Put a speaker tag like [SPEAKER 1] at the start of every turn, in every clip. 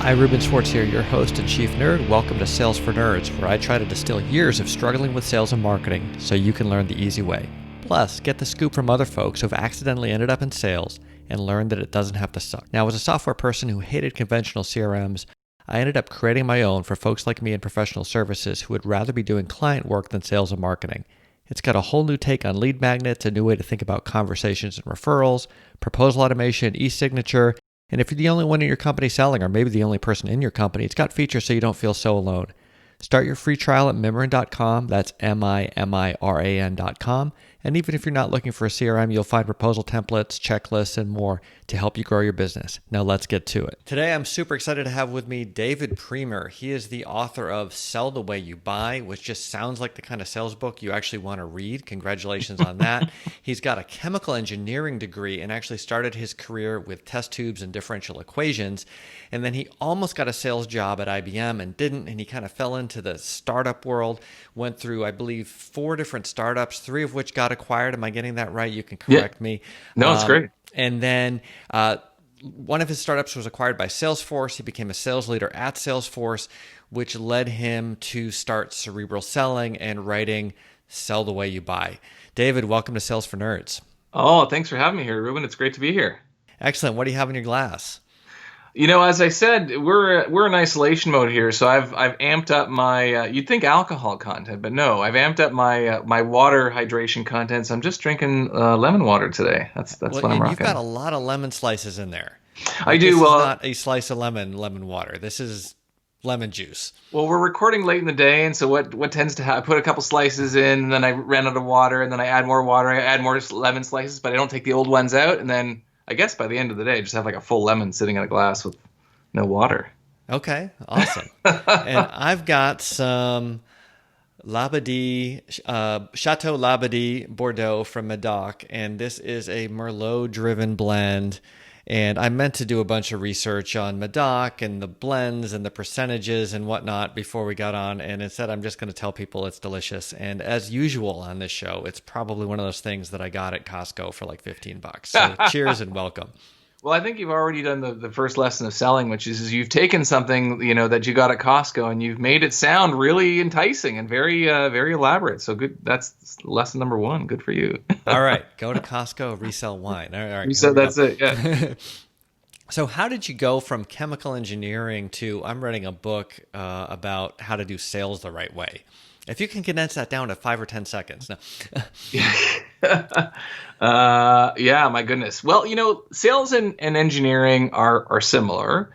[SPEAKER 1] Hi, Ruben Swartz here, your host and chief nerd. Welcome to Sales for Nerds, where I try to distill years of struggling with sales and marketing so you can learn the easy way. Plus, get the scoop from other folks who've accidentally ended up in sales and learned that it doesn't have to suck. Now, as a software person who hated conventional CRMs, I ended up creating my own for folks like me in professional services who would rather be doing client work than sales and marketing. It's got a whole new take on lead magnets, a new way to think about conversations and referrals, proposal automation, e-signature, and if you're the only one in your company selling, or maybe the only person in your company, it's got features so you don't feel so alone. Start your free trial at Mimiran.com. That's Mimiran.com. And even if you're not looking for a CRM, you'll find proposal templates, checklists, and more to help you grow your business. Now let's get to it. Today, I'm super excited to have with me David Priemer. He is the author of Sell the Way You Buy, which just sounds like the kind of sales book you actually want to read. Congratulations on that. He's got a chemical engineering degree and actually started his career with test tubes and differential equations. And then he almost got a sales job at IBM and didn't, and he kind of fell into the startup world, went through, I believe, 4 different startups, 3 of which got acquired. Am I getting that right? You can correct me.
[SPEAKER 2] No, it's great.
[SPEAKER 1] And then one of his startups was acquired by Salesforce. He became a sales leader at Salesforce, which led him to start Cerebral Selling and writing Sell the Way You Buy. David, welcome to Sales for Nerds.
[SPEAKER 2] Oh, thanks for having me here, Ruben. It's great to be here.
[SPEAKER 1] Excellent. What do you have in your glass?
[SPEAKER 2] You know, as I said, we're in isolation mode here, so I've amped up my you'd think alcohol content, but no, I've amped up my my water hydration content. So I'm just drinking lemon water today. That's what I'm rocking.
[SPEAKER 1] You've got a lot of lemon slices in there.
[SPEAKER 2] I do.
[SPEAKER 1] This
[SPEAKER 2] Well,
[SPEAKER 1] is not a slice of lemon water. This is lemon juice.
[SPEAKER 2] Well, we're recording late in the day, and so what tends to happen? I put a couple slices in, and then I ran out of water, and then I add more water. I add more lemon slices, but I don't take the old ones out, and then I guess by the end of the day, I just have like a full lemon sitting in a glass with no water.
[SPEAKER 1] Okay, awesome. And I've got some Labadie, Chateau Labadie Bordeaux from Medoc, and this is a Merlot-driven blend. And I meant to do a bunch of research on Medoc and the blends and the percentages and whatnot before we got on. And instead, I'm just going to tell people it's delicious. And as usual on this show, it's probably one of those things that I got at Costco for like $15. So cheers and welcome.
[SPEAKER 2] Well, I think you've already done the first lesson of selling, which is you've taken something, you know, that you got at Costco and you've made it sound really enticing and very very elaborate. So good. That's lesson number 1. Good for you.
[SPEAKER 1] All right. Go to Costco, resell wine. All right.
[SPEAKER 2] So that's it. Yeah.
[SPEAKER 1] So how did you go from chemical engineering to I'm writing a book about how to do sales the right way? If you can condense that down to 5 or 10 seconds. No.
[SPEAKER 2] Yeah, my goodness. Well, you know, sales and engineering are similar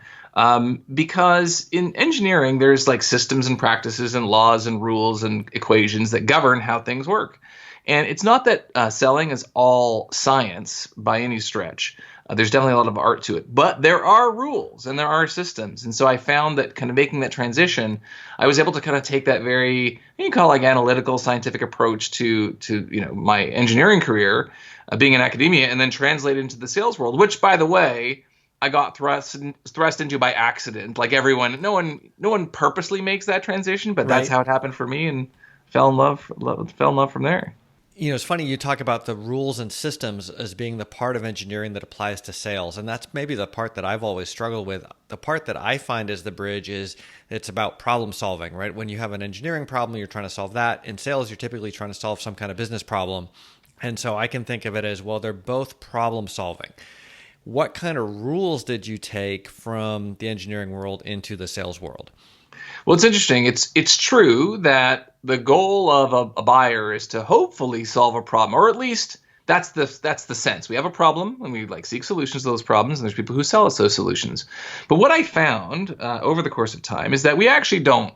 [SPEAKER 2] because in engineering, there's like systems and practices and laws and rules and equations that govern how things work. And it's not that selling is all science by any stretch. There's definitely a lot of art to it, but there are rules and there are systems. And so I found that kind of making that transition, I was able to kind of take that very, you call it like analytical scientific approach to you know, my engineering career, being in academia, and then translate it into the sales world, which, by the way, I got thrust into by accident. Like everyone, no one purposely makes that transition, but that's how it happened for me, and fell in love from there.
[SPEAKER 1] You know, it's funny you talk about the rules and systems as being the part of engineering that applies to sales. And that's maybe the part that I've always struggled with. The part that I find is the bridge is it's about problem solving, right? When you have an engineering problem, you're trying to solve that. In sales, you're typically trying to solve some kind of business problem. And so I can think of it as, well, they're both problem solving. What kind of rules did you take from the engineering world into the sales world?
[SPEAKER 2] Well, it's interesting. It's true that the goal of a buyer is to hopefully solve a problem, or at least that's the sense. We have a problem and we like seek solutions to those problems, and there's people who sell us those solutions. But what I found over the course of time is that we actually don't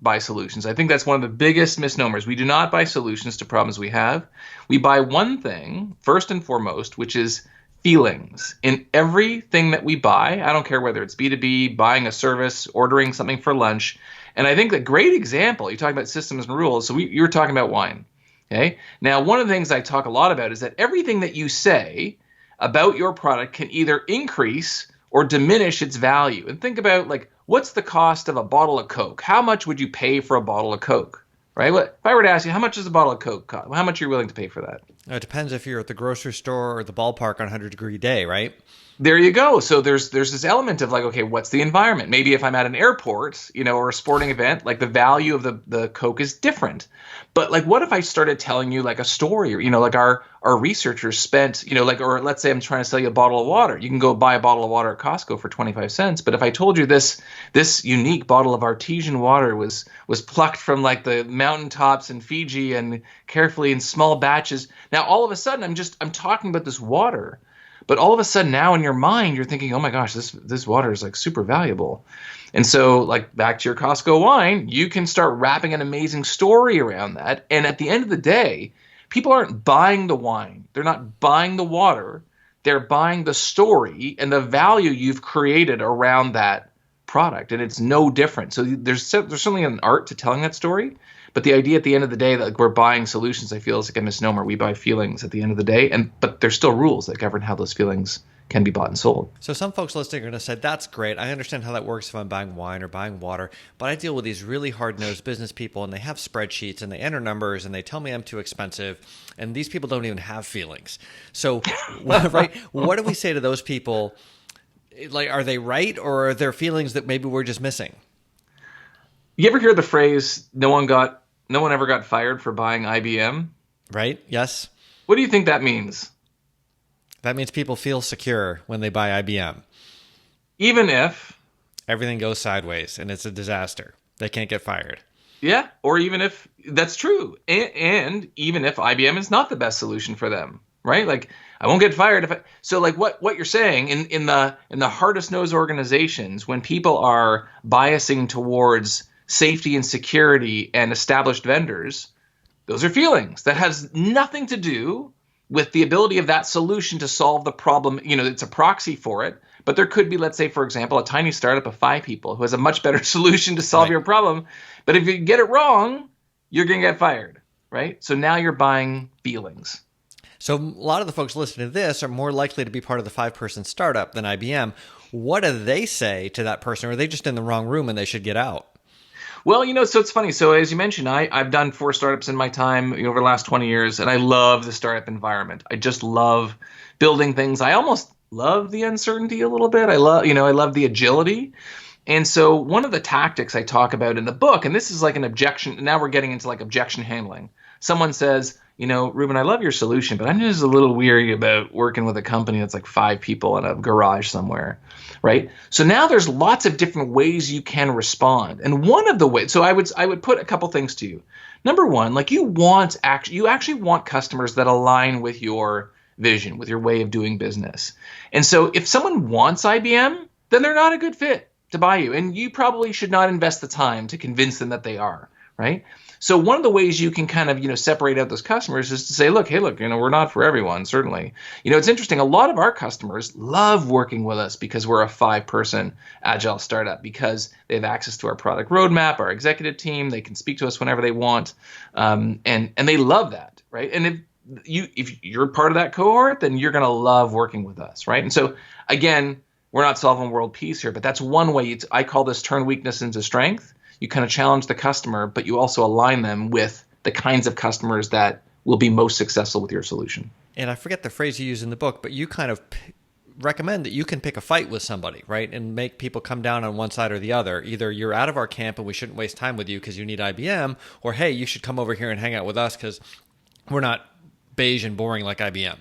[SPEAKER 2] buy solutions. I think that's one of the biggest misnomers. We do not buy solutions to problems we have. We buy one thing first and foremost, which is feelings. In everything that we buy, I don't care whether it's B2B, buying a service, ordering something for lunch. And I think the great example, you talk about systems and rules, so you were talking about wine. Okay. Now, one of the things I talk a lot about is that everything that you say about your product can either increase or diminish its value. And think about, like, what's the cost of a bottle of Coke? How much would you pay for a bottle of Coke? Right? If I were to ask you, how much does a bottle of Coke cost? How much are you willing to pay for that?
[SPEAKER 1] It depends if you're at the grocery store or the ballpark on a 100-degree day, right?
[SPEAKER 2] There you go. So there's this element of like, okay, what's the environment? Maybe if I'm at an airport, or a sporting event, like the value of the Coke is different. But like, what if I started telling you like a story, or like our researchers spent, like, or let's say I'm trying to sell you a bottle of water. You can go buy a bottle of water at Costco for 25 cents. But if I told you this unique bottle of artesian water was plucked from like the mountaintops in Fiji and carefully in small batches, now all of a sudden I'm talking about this water. But all of a sudden now in your mind, you're thinking, oh my gosh, this water is like super valuable. And so like back to your Costco wine, you can start wrapping an amazing story around that. And at the end of the day, people aren't buying the wine. They're not buying the water. They're buying the story and the value you've created around that product. And it's no different. So there's certainly an art to telling that story. But the idea at the end of the day that like, we're buying solutions, I feel, is like a misnomer. We buy feelings at the end of the day, but there's still rules that govern how those feelings can be bought and sold.
[SPEAKER 1] So some folks listening are going to say, that's great. I understand how that works if I'm buying wine or buying water, but I deal with these really hard-nosed business people, and they have spreadsheets, and they enter numbers, and they tell me I'm too expensive, and these people don't even have feelings. So, right, what do we say to those people? Like, are they right, or are there feelings that maybe we're just missing?
[SPEAKER 2] You ever hear the phrase, no one ever got fired for buying IBM?
[SPEAKER 1] Right, yes.
[SPEAKER 2] What do you think that means?
[SPEAKER 1] That means people feel secure when they buy IBM.
[SPEAKER 2] Even if
[SPEAKER 1] everything goes sideways and it's a disaster, they can't get fired.
[SPEAKER 2] Yeah, or even if that's true. And even if IBM is not the best solution for them, right? Like I won't get fired so like what you're saying in the hardest nosed organizations, when people are biasing towards safety and security and established vendors, those are feelings. That has nothing to do with the ability of that solution to solve the problem. It's a proxy for it, but there could be, let's say, for example, a tiny startup of 5 people who has a much better solution to solve your problem. But if you get it wrong, you're going to get fired, right? So now you're buying feelings.
[SPEAKER 1] So a lot of the folks listening to this are more likely to be part of the 5-person startup than IBM. What do they say to that person? Or are they just in the wrong room and they should get out?
[SPEAKER 2] Well, so it's funny. So as you mentioned, I've done 4 startups in my time over the last 20 years, and I love the startup environment. I just love building things. I almost love the uncertainty a little bit. I love the agility. And so one of the tactics I talk about in the book, and this is like an objection. Now we're getting into like objection handling. Someone says, Ruben, I love your solution, but I'm just a little weary about working with a company that's like 5 people in a garage somewhere, right? So now there's lots of different ways you can respond. And one of the ways, so I would put a couple things to you. Number one, like you actually want customers that align with your vision, with your way of doing business. And so if someone wants IBM, then they're not a good fit to buy you. And you probably should not invest the time to convince them that they are, right? So one of the ways you can kind of, separate out those customers is to say, look, we're not for everyone, certainly. It's interesting. A lot of our customers love working with us because we're a 5-person agile startup, because they have access to our product roadmap, our executive team. They can speak to us whenever they want. And they love that, right? And if you're part of that cohort, then you're going to love working with us, right? And so, again, we're not solving world peace here, but that's one way. I call this turn weakness into strength. You kind of challenge the customer, but you also align them with the kinds of customers that will be most successful with your solution.
[SPEAKER 1] And I forget the phrase you use in the book, but you kind of recommend that you can pick a fight with somebody, right? And make people come down on one side or the other. Either you're out of our camp and we shouldn't waste time with you because you need IBM, or hey, you should come over here and hang out with us because we're not beige and boring like IBM.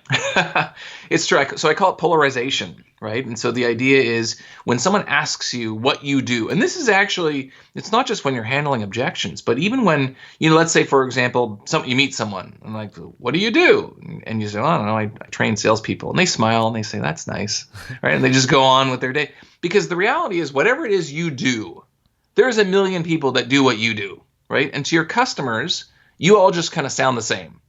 [SPEAKER 2] It's true. So I call it polarization, right? And so the idea is when someone asks you what you do, and this is actually, it's not just when you're handling objections, but even when, let's say, for example, you meet someone and like, what do you do? And you say, I don't know, I train salespeople. And they smile and they say, that's nice, right? And they just go on with their day. Because the reality is, whatever it is you do, there's a million people that do what you do, right? And to your customers, you all just kind of sound the same.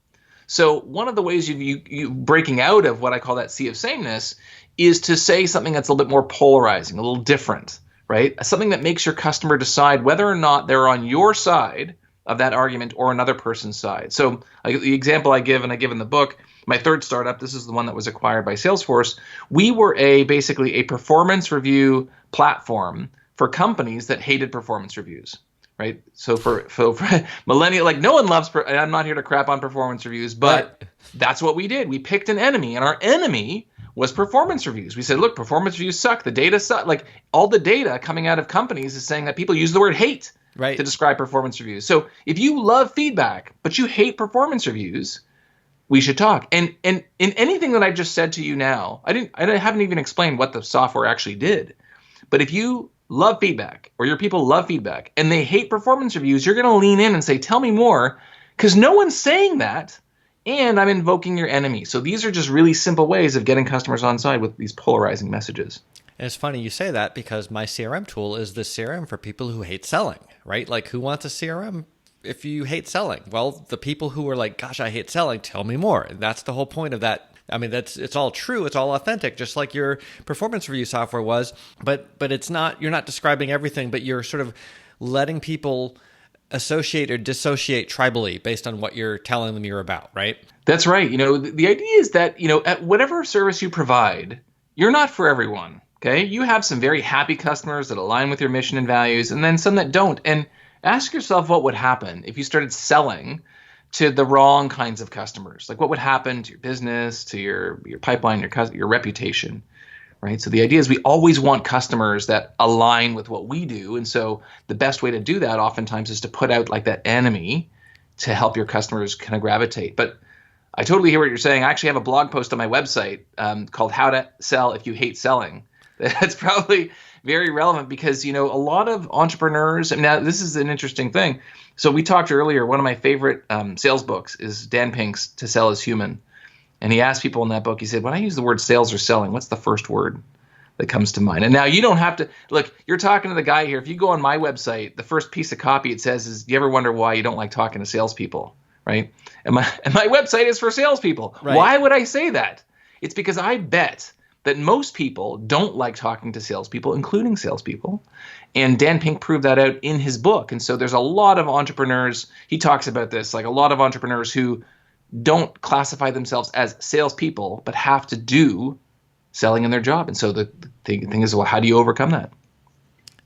[SPEAKER 2] So one of the ways you breaking out of what I call that sea of sameness is to say something that's a little bit more polarizing, a little different, right? Something that makes your customer decide whether or not they're on your side of that argument or another person's side. So the example I give in the book, my 3rd startup, this is the one that was acquired by Salesforce. We were basically a performance review platform for companies that hated performance reviews. right? So for millennial, like no one loves, and I'm not here to crap on performance reviews, but
[SPEAKER 1] Right.
[SPEAKER 2] that's what we did. We picked an enemy, and our enemy was performance reviews. We said, look, performance reviews suck. The data suck. Like all the data coming out of companies is saying that people use the word hate to
[SPEAKER 1] Right.
[SPEAKER 2] describe performance reviews. So if you love feedback, but you hate performance reviews, we should talk. And in anything that I just said to you now, I haven't even explained what the software actually did. But if you love feedback or your people love feedback and they hate performance reviews, you're going to lean in and say, tell me more, because no one's saying that. And I'm invoking your enemy. So these are just really simple ways of getting customers on side with these polarizing messages.
[SPEAKER 1] And it's funny you say that because my CRM tool is the CRM for people who hate selling, right? Like who wants a CRM if you hate selling? Well, the people who are like, gosh, I hate selling, tell me more. And that's the whole point of that. I mean, it's all true. It's all authentic, just like your performance review software was. But it's not, you're not describing everything, but you're sort of letting people associate or dissociate tribally based on what you're telling them you're about, right?
[SPEAKER 2] That's right. The idea is that, at whatever service you provide, you're not for everyone. Okay. You have some very happy customers that align with your mission and values, and then some that don't. And ask yourself what would happen if you started selling to the wrong kinds of customers. Like what would happen to your business, to your pipeline, your reputation, right? So the idea is we always want customers that align with what we do. And so the best way to do that oftentimes is to put out like that enemy to help your customers kind of gravitate. But I totally hear what you're saying. I actually have a blog post on my website called How to Sell If You Hate Selling. That's probably very relevant because, a lot of entrepreneurs, and now this is an interesting thing. So we talked earlier, one of my favorite sales books is Dan Pink's To Sell is Human. And he asked people in that book, he said, when I use the word sales or selling, what's the first word that comes to mind? And now you don't have to, look, you're talking to the guy here. If you go on my website, the first piece of copy it says is, do you ever wonder why you don't like talking to salespeople, right? And my website is for salespeople.
[SPEAKER 1] Right.
[SPEAKER 2] Why would I say that? It's because I bet that most people don't like talking to salespeople, including salespeople. And Dan Pink proved that out in his book. And so there's a lot of entrepreneurs, he talks about this, like a lot of entrepreneurs who don't classify themselves as salespeople, but have to do selling in their job. And so the thing is, well, how do you overcome that?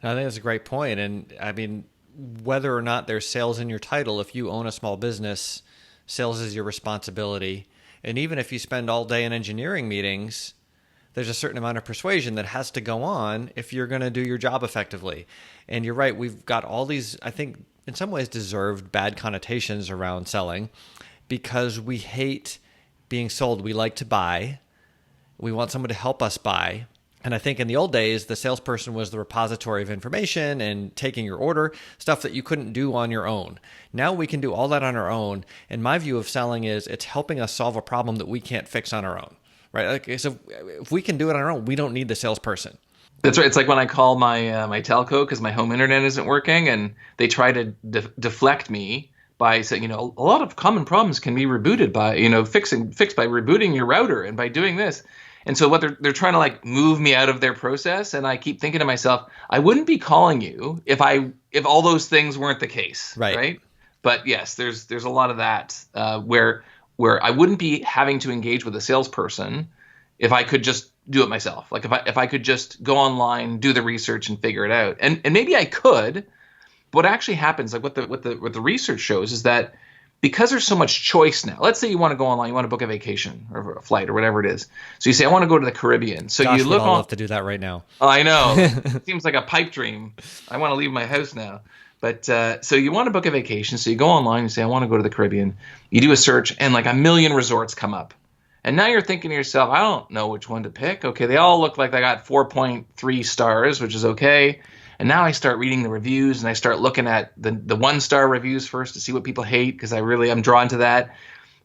[SPEAKER 1] I think that's a great point. And I mean, whether or not there's sales in your title, if you own a small business, sales is your responsibility. And even if you spend all day in engineering meetings, there's a certain amount of persuasion that has to go on if you're going to do your job effectively. And you're right, we've got all these, I think, in some ways deserved bad connotations around selling because we hate being sold. We like to buy. We want someone to help us buy. And I think in the old days, the salesperson was the repository of information and taking your order, stuff that you couldn't do on your own. Now we can do all that on our own. And my view of selling is it's helping us solve a problem that we can't fix on our own. Right. Like, so if we can do it on our own, we don't need the salesperson.
[SPEAKER 2] That's right. It's like when I call my telco because my home internet isn't working, and they try to deflect me by saying, a lot of common problems can be rebooted by, fixed by rebooting your router and by doing this. And so what they're trying to like move me out of their process, and I keep thinking to myself, I wouldn't be calling you if all those things weren't the case. Right. But yes, there's a lot of that where I wouldn't be having to engage with a salesperson if I could just do it myself. Like if I could just go online, do the research and figure it out. And maybe I could, but what actually happens, like what the research shows is that because there's so much choice now, let's say you want to go online, you want to book a vacation or a flight or whatever it is. So you say, I want to go to the Caribbean. So
[SPEAKER 1] Gosh,
[SPEAKER 2] you look
[SPEAKER 1] I'd love to do that right now.
[SPEAKER 2] I know. It seems like a pipe dream. I want to leave my house now. But so you want to book a vacation. So you go online and say, I want to go to the Caribbean. You do a search and like a million resorts come up. And now you're thinking to yourself, I don't know which one to pick. Okay, they all look like they got 4.3 stars, which is okay. And now I start reading the reviews and I start looking at the 1-star reviews first to see what people hate because I'm drawn to that.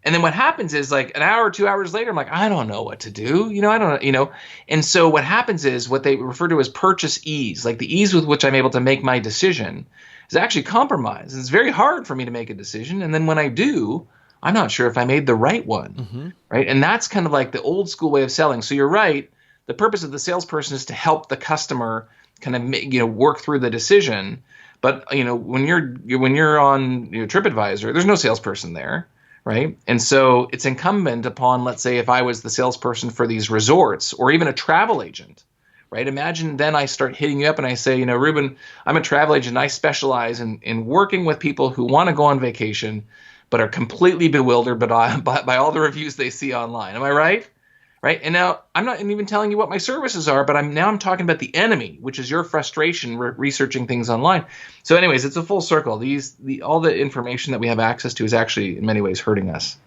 [SPEAKER 2] And then what happens is like an hour or 2 hours later, I'm like, I don't know what to do. I don't know, And so what happens is what they refer to as purchase ease, like the ease with which I'm able to make my decision is actually compromised. It's very hard for me to make a decision. And then when I do, I'm not sure if I made the right one, right? And that's kind of like the old school way of selling. So you're right. The purpose of the salesperson is to help the customer kind of work through the decision. But when you're on TripAdvisor, there's no salesperson there, right? And so it's incumbent upon, let's say, if I was the salesperson for these resorts or even a travel agent, right? Imagine then I start hitting you up and I say, Ruben, I'm a travel agent. I specialize in working with people who want to go on vacation, but are completely bewildered by all the reviews they see online. Am I right? Right. And now I'm not even telling you what my services are, but I'm talking about the enemy, which is your frustration researching things online. So anyways, it's a full circle. All the information that we have access to is actually in many ways hurting us.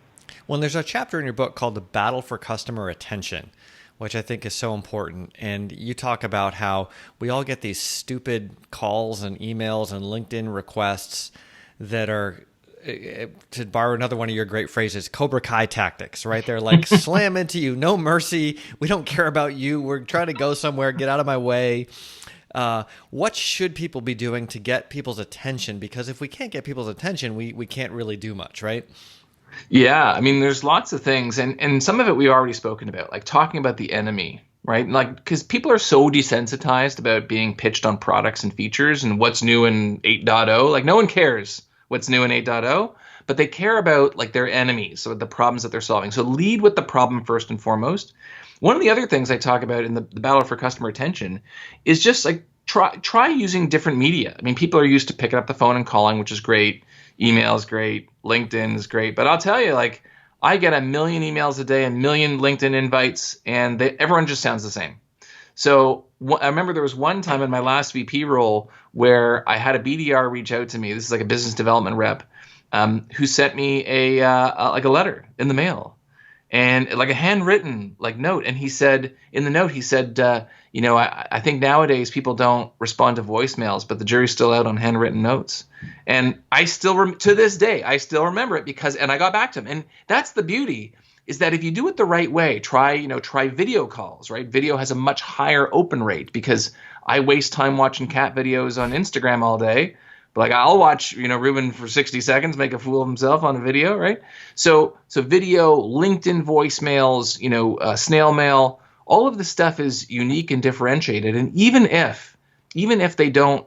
[SPEAKER 1] Well, there's a chapter in your book called The Battle for Customer Attention, which I think is so important. And you talk about how we all get these stupid calls and emails and LinkedIn requests that are, to borrow another one of your great phrases, Cobra Kai tactics, right? They're like, slam into you, no mercy. We don't care about you. We're trying to go somewhere. Get out of my way. What should people be doing to get people's attention? Because if we can't get people's attention, we can't really do much, right?
[SPEAKER 2] Yeah, I mean, there's lots of things, and some of it we've already spoken about, like talking about the enemy, right? Like, because people are so desensitized about being pitched on products and features and what's new in 8.0. Like, no one cares what's new in 8.0, but they care about like their enemies or the problems that they're solving. So lead with the problem first and foremost. One of the other things I talk about in the battle for customer attention is just like try using different media. I mean, people are used to picking up the phone and calling, which is great. Email is great. LinkedIn is great. But I'll tell you, like, I get 1 million emails a day, 1 million LinkedIn invites, and everyone just sounds the same. So I remember there was one time in my last VP role where I had a BDR reach out to me. This is like a business development rep who sent me a letter in the mail and like a handwritten like note. And he said in the note, I think nowadays people don't respond to voicemails, but the jury's still out on handwritten notes. And I still, to this day, I still remember it and I got back to him. And that's the beauty, is that if you do it the right way, try video calls, right? Video has a much higher open rate because I waste time watching cat videos on Instagram all day. But like I'll watch, Ruben for 60 seconds make a fool of himself on a video, right? So video, LinkedIn voicemails, snail mail, all of this stuff is unique and differentiated. And even if they don't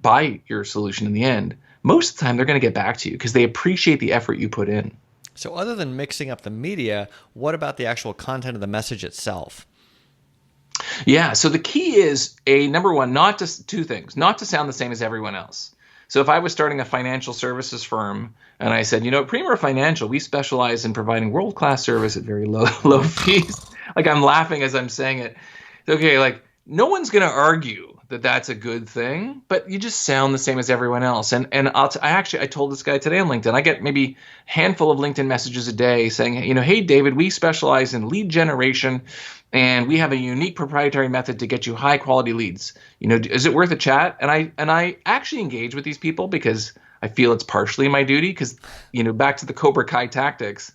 [SPEAKER 2] buy your solution in the end, most of the time they're going to get back to you because they appreciate the effort you put in.
[SPEAKER 1] So other than mixing up the media, what about the actual content of the message itself?
[SPEAKER 2] Yeah. So the key is number one, two things, not to sound the same as everyone else. So if I was starting a financial services firm and I said, Priemer Financial, we specialize in providing world-class service at very low fees. Like I'm laughing as I'm saying it. Okay, like no one's going to argue that that's a good thing, but you just sound the same as everyone else. And I told this guy today on LinkedIn, I get maybe a handful of LinkedIn messages a day saying, hey, David, we specialize in lead generation and we have a unique proprietary method to get you high quality leads. Is it worth a chat? And I actually engage with these people because I feel it's partially my duty because, back to the Cobra Kai tactics.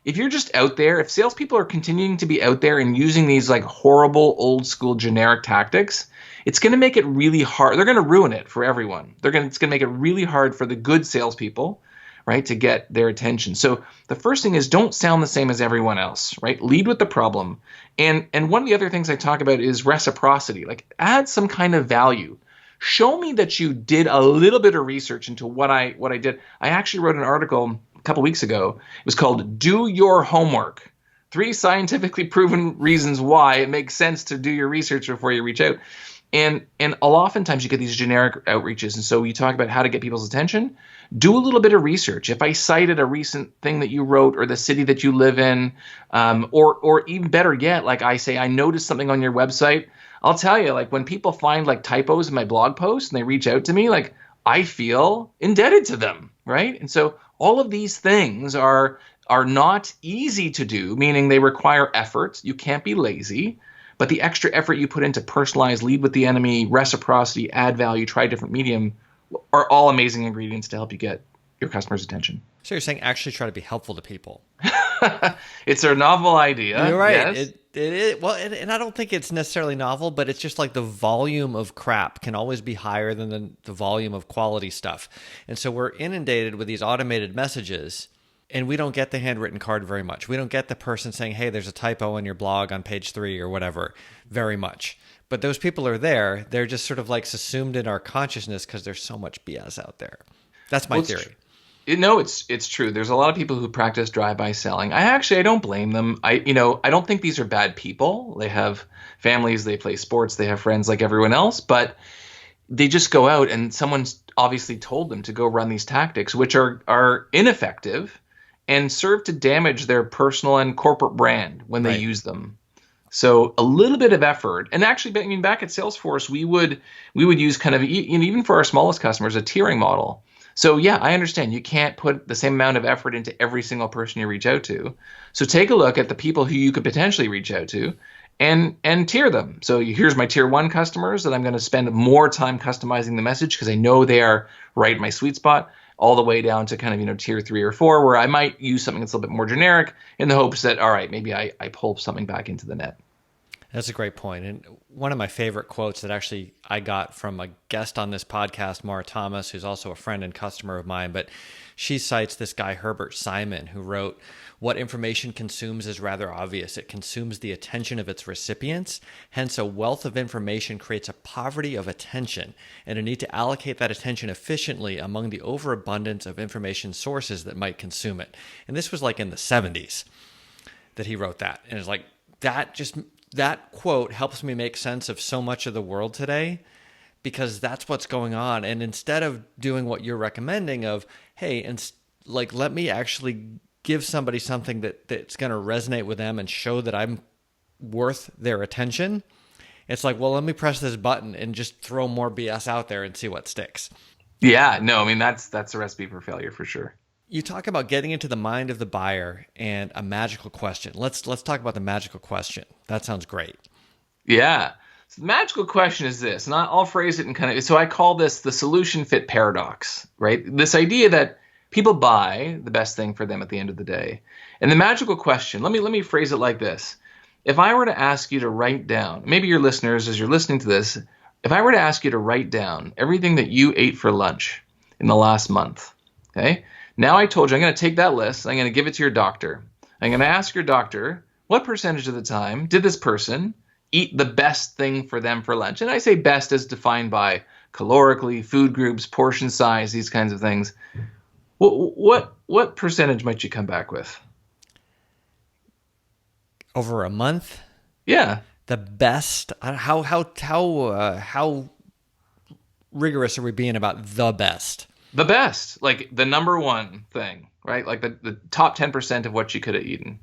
[SPEAKER 2] If you're just out there, if salespeople are continuing to be out there and using these like horrible old school generic tactics, it's going to make it really hard. They're going to ruin it for everyone. It's going to make it really hard for the good salespeople, right, to get their attention. So the first thing is don't sound the same as everyone else, right? Lead with the problem. And one of the other things I talk about is reciprocity. Like add some kind of value. Show me that you did a little bit of research into what I did. I actually wrote an article a couple weeks ago. It was called Do Your Homework. 3 scientifically proven reasons why it makes sense to do your research before you reach out. And oftentimes you get these generic outreaches. And so you talk about how to get people's attention. Do a little bit of research. If I cited a recent thing that you wrote or the city that you live in, or even better yet, like I say, I noticed something on your website. I'll tell you, like when people find like typos in my blog post and they reach out to me, like I feel indebted to them, right? And so all of these things are not easy to do, meaning they require effort. You can't be lazy. But the extra effort you put into personalized, lead with the enemy, reciprocity, add value, try a different medium are all amazing ingredients to help you get your customers' attention.
[SPEAKER 1] So you're saying actually try to be helpful to people.
[SPEAKER 2] It's a novel idea.
[SPEAKER 1] You're right.
[SPEAKER 2] Yes.
[SPEAKER 1] It is. Well, and I don't think it's necessarily novel, but it's just like the volume of crap can always be higher than the volume of quality stuff. And so we're inundated with these automated messages. And we don't get the handwritten card very much. We don't get the person saying, hey, there's a typo in your blog on page 3 or whatever very much. But those people are there. They're just sort of like assumed in our consciousness because there's so much BS out there. That's my theory.
[SPEAKER 2] No, it's true. There's a lot of people who practice drive-by selling. I don't blame them. I don't think these are bad people. They have families, they play sports, they have friends like everyone else, but they just go out and someone's obviously told them to go run these tactics, which are ineffective and serve to damage their personal and corporate brand when they
[SPEAKER 1] Right.
[SPEAKER 2] use them. So a little bit of effort, and actually, I mean, back at Salesforce, we would use kind of even for our smallest customers a tiering model. So yeah, I understand you can't put the same amount of effort into every single person you reach out to. So take a look at the people who you could potentially reach out to, and tier them. So here's my tier one customers that I'm going to spend more time customizing the message because I know they are right in my sweet spot, all the way down to kind of tier 3 or 4 where I might use something that's a little bit more generic in the hopes that all right, maybe I pull something back into the net.
[SPEAKER 1] That's a great point. And one of my favorite quotes that actually I got from a guest on this podcast, Maura Thomas, who's also a friend and customer of mine, but she cites this guy, Herbert Simon, who wrote, "What information consumes is rather obvious. It consumes the attention of its recipients. Hence, a wealth of information creates a poverty of attention and a need to allocate that attention efficiently among the overabundance of information sources that might consume it." And this was like in the 70s that he wrote that. And it's like, that quote helps me make sense of so much of the world today because that's what's going on. And instead of doing what you're recommending of, hey, and like, let me actually give somebody something that's going to resonate with them and show that I'm worth their attention. It's like, well, let me press this button and just throw more BS out there and see what sticks.
[SPEAKER 2] Yeah, no, I mean that's a recipe for failure for sure.
[SPEAKER 1] You talk about getting into the mind of the buyer and a magical question. Let's talk about the magical question. That sounds great.
[SPEAKER 2] Yeah. So the magical question is this, and I'll phrase it in kind of, so I call this the solution fit paradox, right? This idea that people buy the best thing for them at the end of the day. And the magical question, let me phrase it like this. If I were to ask you to write down, maybe your listeners, as you're listening to this, if I were to ask you to write down everything that you ate for lunch in the last month, okay? Now I told you I'm going to take that list, I'm going to give it to your doctor. I'm going to ask your doctor, what percentage of the time did this person eat the best thing for them for lunch? And I say best as defined by calorically, food groups, portion size, these kinds of things. What percentage might you come back with?
[SPEAKER 1] Over a month?
[SPEAKER 2] Yeah.
[SPEAKER 1] The best? How rigorous are we being about the best?
[SPEAKER 2] The best, like the number one thing, right? Like the top 10% of what you could have eaten.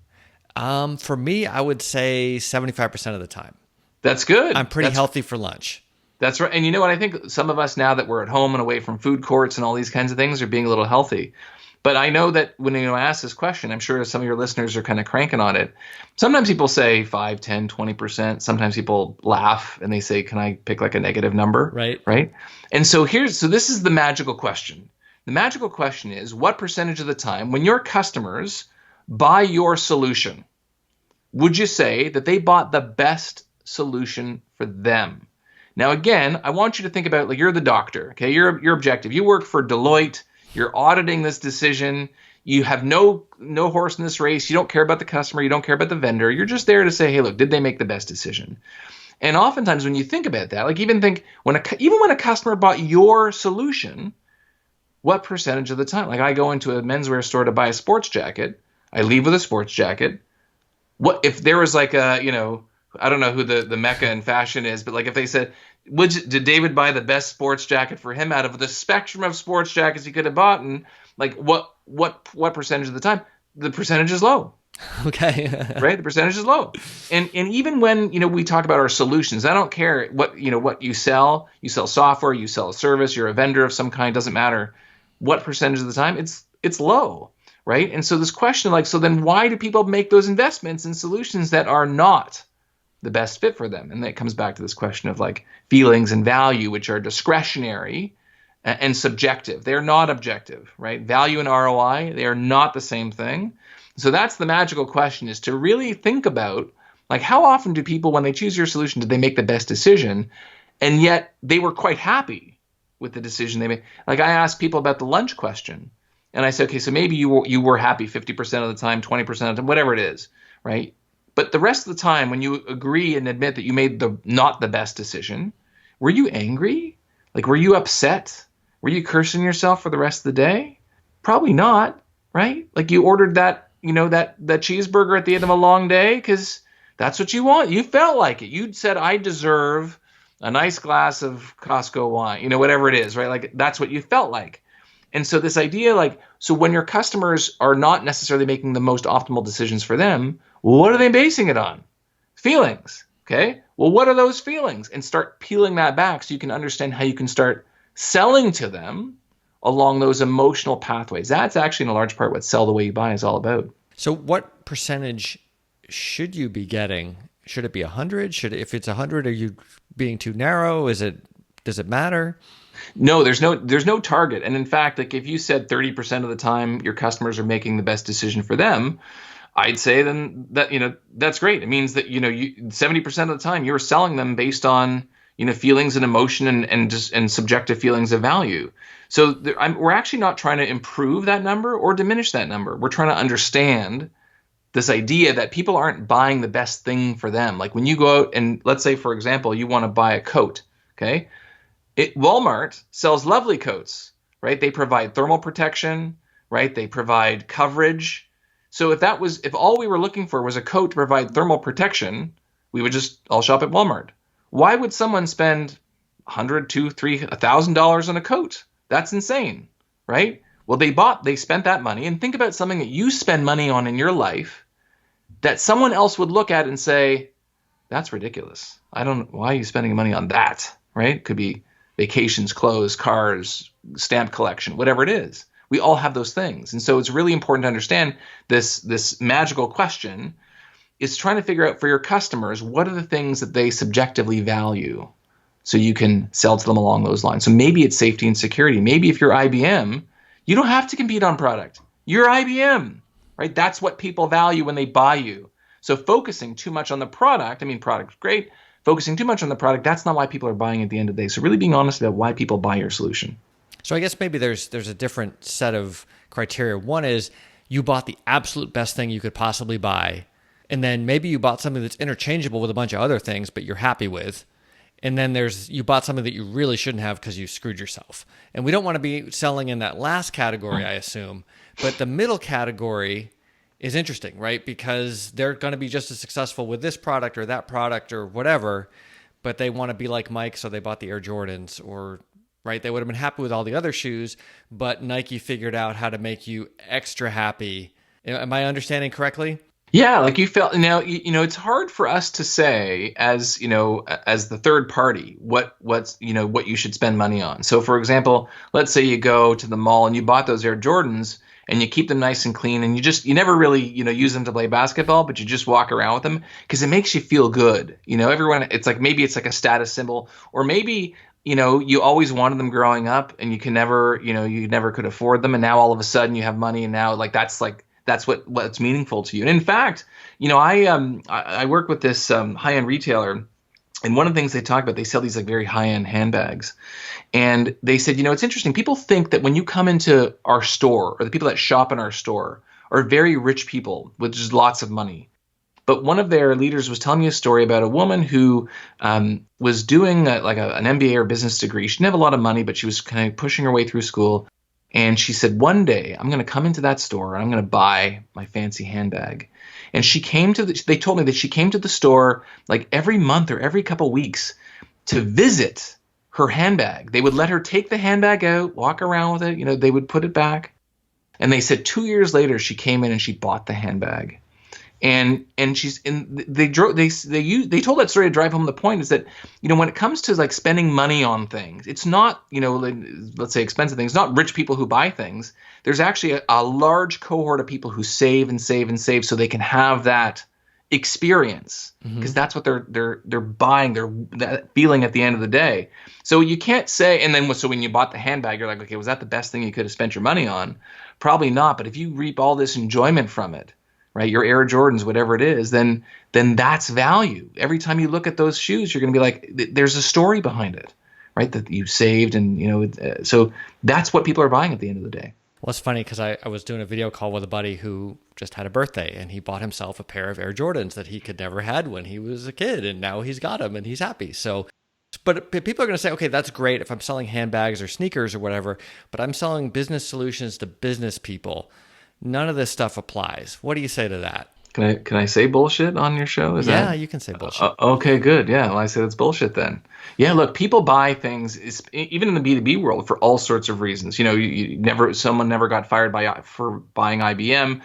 [SPEAKER 1] For me, I would say 75% of the time.
[SPEAKER 2] That's good.
[SPEAKER 1] I'm pretty healthy for lunch.
[SPEAKER 2] That's right. And you know what? I think some of us now that we're at home and away from food courts and all these kinds of things are being a little healthy. But I know that when I ask this question, I'm sure some of your listeners are kind of cranking on it. Sometimes people say 5, 10, 20%. Sometimes people laugh and they say, can I pick like a negative number?
[SPEAKER 1] Right.
[SPEAKER 2] Right. And so this is the magical question. The magical question is, what percentage of the time when your customers buy your solution, would you say that they bought the best solution for them? Now, again, I want you to think about, like, you're the doctor, okay? You're objective. You work for Deloitte. You're auditing this decision. You have no horse in this race. You don't care about the customer. You don't care about the vendor. You're just there to say, hey, look, did they make the best decision? And oftentimes when you think about that, like even when a customer bought your solution, what percentage of the time? Like I go into a menswear store to buy a sports jacket. I leave with a sports jacket. What if there was like I don't know who the mecca in fashion is, but like if they said, did David buy the best sports jacket for him out of the spectrum of sports jackets he could have bought? And like what percentage of the time? The percentage is low.
[SPEAKER 1] Okay.
[SPEAKER 2] Right? The percentage is low. And even when, we talk about our solutions, I don't care what you sell software, you sell a service, you're a vendor of some kind, doesn't matter what percentage of the time, it's low. Right? And so this question, so then why do people make those investments in solutions that are not the best fit for them? And that comes back to this question of like feelings and value, which are discretionary and subjective. They're not objective, right? Value and ROI, they are not the same thing. So that's the magical question, is to really think about, like, how often do people, when they choose your solution, did they make the best decision? And yet they were quite happy with the decision they made. Like I asked people about the lunch question. And I said, okay, so maybe you were happy 50% of the time, 20% of the time, whatever it is, right? But the rest of the time, when you agree and admit that you made not the best decision, were you angry? Like, were you upset? Were you cursing yourself for the rest of the day? Probably not, right? Like you ordered that, that cheeseburger at the end of a long day because that's what you want. You felt like it. You'd said, I deserve a nice glass of Costco wine, whatever it is, right? Like that's what you felt like. And so this idea, like, so when your customers are not necessarily making the most optimal decisions for them, what are they basing it on? Feelings. Okay. Well, what are those feelings? And start peeling that back so you can understand how you can start selling to them along those emotional pathways. That's actually in a large part what Sell the Way You Buy is all about.
[SPEAKER 1] So what percentage should you be getting? Should it be 100? If it's 100, are you being too narrow? Does it matter?
[SPEAKER 2] No, there's no target. And in fact, like if you said 30% of the time your customers are making the best decision for them, I'd say then that, that's great. It means that, 70% of the time you're selling them based on, feelings and emotion and subjective feelings of value. So we're actually not trying to improve that number or diminish that number. We're trying to understand this idea that people aren't buying the best thing for them. Like when you go out and let's say, for example, you want to buy a coat, okay? Walmart sells lovely coats, right? They provide thermal protection, right? They provide coverage. So if all we were looking for was a coat to provide thermal protection, we would just all shop at Walmart. Why would someone spend $100, $200, $300, $1,000 on a coat? That's insane, right? Well, they spent that money, and think about something that you spend money on in your life that someone else would look at and say, that's ridiculous. Why are you spending money on that, right? Could be vacations, clothes, cars, stamp collection, whatever it is. We all have those things. And so it's really important to understand this magical question is trying to figure out for your customers, what are the things that they subjectively value so you can sell to them along those lines. So maybe it's safety and security. Maybe if you're IBM, you don't have to compete on product. You're IBM, right? That's what people value when they buy you. So focusing too much on the product, product's great. Focusing too much on the product, that's not why people are buying at the end of the day. So really being honest about why people buy your solution.
[SPEAKER 1] So I guess maybe there's a different set of criteria. One is you bought the absolute best thing you could possibly buy. And then maybe you bought something that's interchangeable with a bunch of other things, but you're happy with. And then you bought something that you really shouldn't have because you screwed yourself. And we don't want to be selling in that last category, I assume. But the middle category is interesting, right? Because they're going to be just as successful with this product or that product or whatever, but they want to be like Mike, so they bought the Air Jordans, or right, they would have been happy with all the other shoes, but Nike figured out how to make you extra happy. Am I understanding correctly?
[SPEAKER 2] Yeah, like you felt now, it's hard for us to say as the third party what you should spend money on. So for example, let's say you go to the mall and you bought those Air Jordans and you keep them nice and clean and you never really, use them to play basketball, but you just walk around with them because it makes you feel good. Everyone, it's like maybe it's like a status symbol, or maybe you always wanted them growing up and you never could afford them, and now all of a sudden you have money, and now that's what's meaningful to you. And in fact, I work with this high-end retailer, and one of the things they talk about, they sell these like very high-end handbags. And they said, it's interesting. People think that when you come into our store, or the people that shop in our store are very rich people with just lots of money. But one of their leaders was telling me a story about a woman who was doing an MBA or business degree. She didn't have a lot of money, but she was kind of pushing her way through school. And she said, one day I'm going to come into that store and I'm going to buy my fancy handbag. And they told me that she came to the store like every month or every couple weeks to visit her handbag. They would let her take the handbag out, walk around with it. They would put it back. And they said 2 years later, she came in and she bought the handbag. And they told that story to drive home the point is that, when it comes to like spending money on things, it's not, let's say expensive things, not rich people who buy things. There's actually a large cohort of people who save and save and save so they can have that experience, because that's what they're buying, that feeling at the end of the day. So you can't say, and then so when you bought the handbag, you're like, okay, was that the best thing you could have spent your money on? Probably not. But if you reap all this enjoyment from it, right, your Air Jordans, whatever it is, then that's value. Every time you look at those shoes, you're going to be like, there's a story behind it, right, that you saved. And, so that's what people are buying at the end of the day.
[SPEAKER 1] Well, it's funny because I was doing a video call with a buddy who just had a birthday, and he bought himself a pair of Air Jordans that he could never had when he was a kid, and now he's got them and he's happy. So But people are going to say, okay, that's great if I'm selling handbags or sneakers or whatever, but I'm selling business solutions to business people. None of this stuff applies. What do you say to that?
[SPEAKER 2] Can I say bullshit on your show? Is
[SPEAKER 1] Yeah,
[SPEAKER 2] that
[SPEAKER 1] you can say bullshit.
[SPEAKER 2] okay? Good. Yeah. Well, I said it's bullshit then. Yeah. Look, people buy things, even in the B2B world, for all sorts of reasons. Someone never got fired for buying IBM.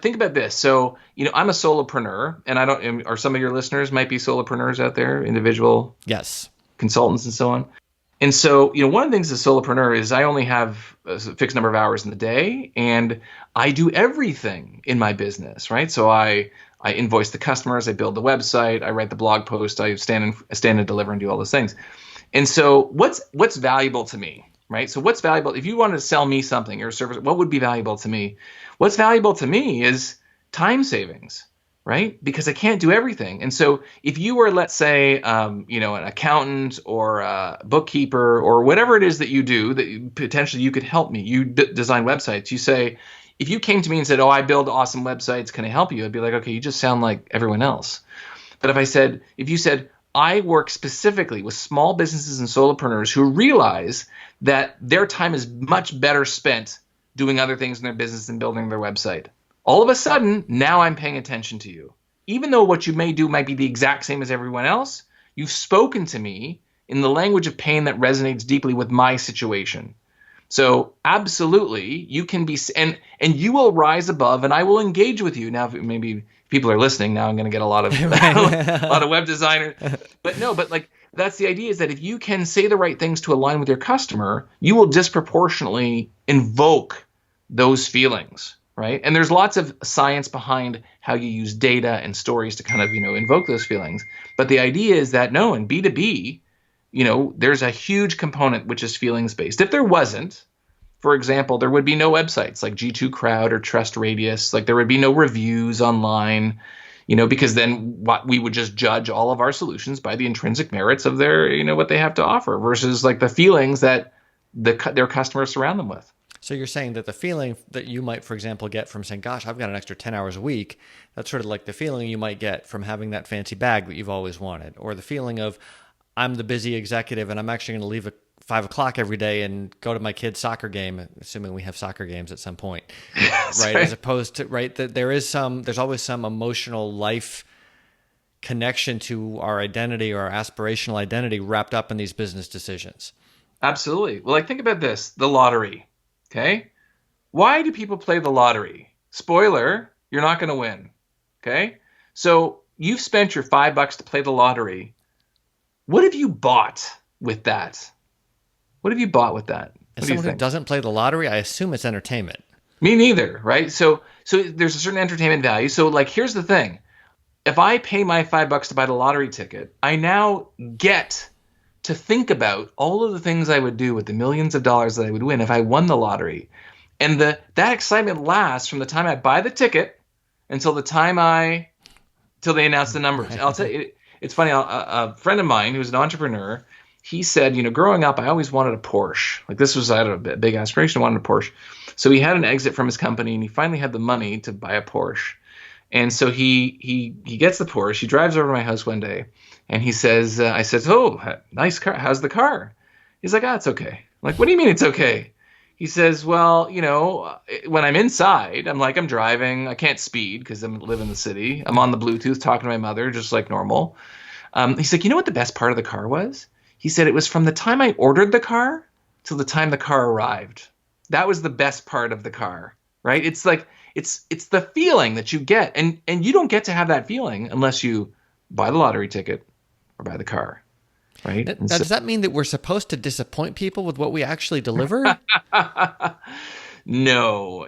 [SPEAKER 2] Think about this. So, I'm a solopreneur, and or some of your listeners might be solopreneurs out there, individual
[SPEAKER 1] Yes.
[SPEAKER 2] consultants and so on. And so, one of the things as a solopreneur is I only have a fixed number of hours in the day, and I do everything in my business, right? So I invoice the customers, I build the website, I write the blog post, I stand and deliver and do all those things. And so what's valuable to me, right? So what's valuable, if you wanted to sell me something or a service, what would be valuable to me? What's valuable to me is time savings, right? Because I can't do everything. And so if you were, let's say, an accountant or a bookkeeper or whatever it is that you do that potentially you could help me, you design websites, you say, if you came to me and said, oh, I build awesome websites, can I help you? I'd be like, okay, you just sound like everyone else. But if you said, I work specifically with small businesses and solopreneurs who realize that their time is much better spent doing other things in their business than building their website. All of a sudden, now I'm paying attention to you. Even though what you may do might be the exact same as everyone else, you've spoken to me in the language of pain that resonates deeply with my situation. So absolutely, you can be, and you will rise above, and I will engage with you. Now, maybe people are listening. Now I'm going to get a lot of a lot of web designers, but like that's the idea, is that if you can say the right things to align with your customer, you will disproportionately invoke those feelings, right? And there's lots of science behind how you use data and stories to kind of invoke those feelings. But the idea is that no, in B2B. There's a huge component which is feelings based. If there wasn't, for example, there would be no websites like G2 Crowd or Trust Radius. Like there would be no reviews online, because then we would just judge all of our solutions by the intrinsic merits of their, what they have to offer versus like the feelings that their customers surround them with.
[SPEAKER 1] So you're saying that the feeling that you might, for example, get from saying, gosh, I've got an extra 10 hours a week, that's sort of like the feeling you might get from having that fancy bag that you've always wanted, or the feeling of, I'm the busy executive and I'm actually going to leave at 5 o'clock every day and go to my kid's soccer game, assuming we have soccer games at some point, right? As opposed to, right, that there's always some emotional life connection to our identity or our aspirational identity wrapped up in these business decisions.
[SPEAKER 2] Absolutely. Well, think about this, the lottery, okay? Why do people play the lottery? Spoiler, you're not going to win, okay? So you've spent your $5 to play the lottery. What have you bought with that? What have you bought with that?
[SPEAKER 1] As someone who doesn't play the lottery, I assume it's entertainment.
[SPEAKER 2] Me neither, right? So there's a certain entertainment value. So here's the thing. If I pay my $5 to buy the lottery ticket, I now get to think about all of the things I would do with the millions of dollars that I would win if I won the lottery. And that excitement lasts from the time I buy the ticket until they announce the numbers. I'll tell you, it's funny. A friend of mine who's an entrepreneur, he said, growing up, I always wanted a Porsche. I had a big aspiration, I wanted a Porsche. So he had an exit from his company, and he finally had the money to buy a Porsche. And so he gets the Porsche. He drives over to my house one day, and he says, I said, oh, nice car. How's the car? He's like, it's okay. I'm like, what do you mean it's okay? He says, well, when I'm inside, I'm driving. I can't speed because I live in the city. I'm on the Bluetooth talking to my mother, just like normal. He's like, you know what the best part of the car was? He said it was from the time I ordered the car till the time the car arrived. That was the best part of the car, right? It's like it's the feeling that you get, and you don't get to have that feeling unless you buy the lottery ticket or buy the car. Right?
[SPEAKER 1] Now, does that mean that we're supposed to disappoint people with what we actually deliver?
[SPEAKER 2] No.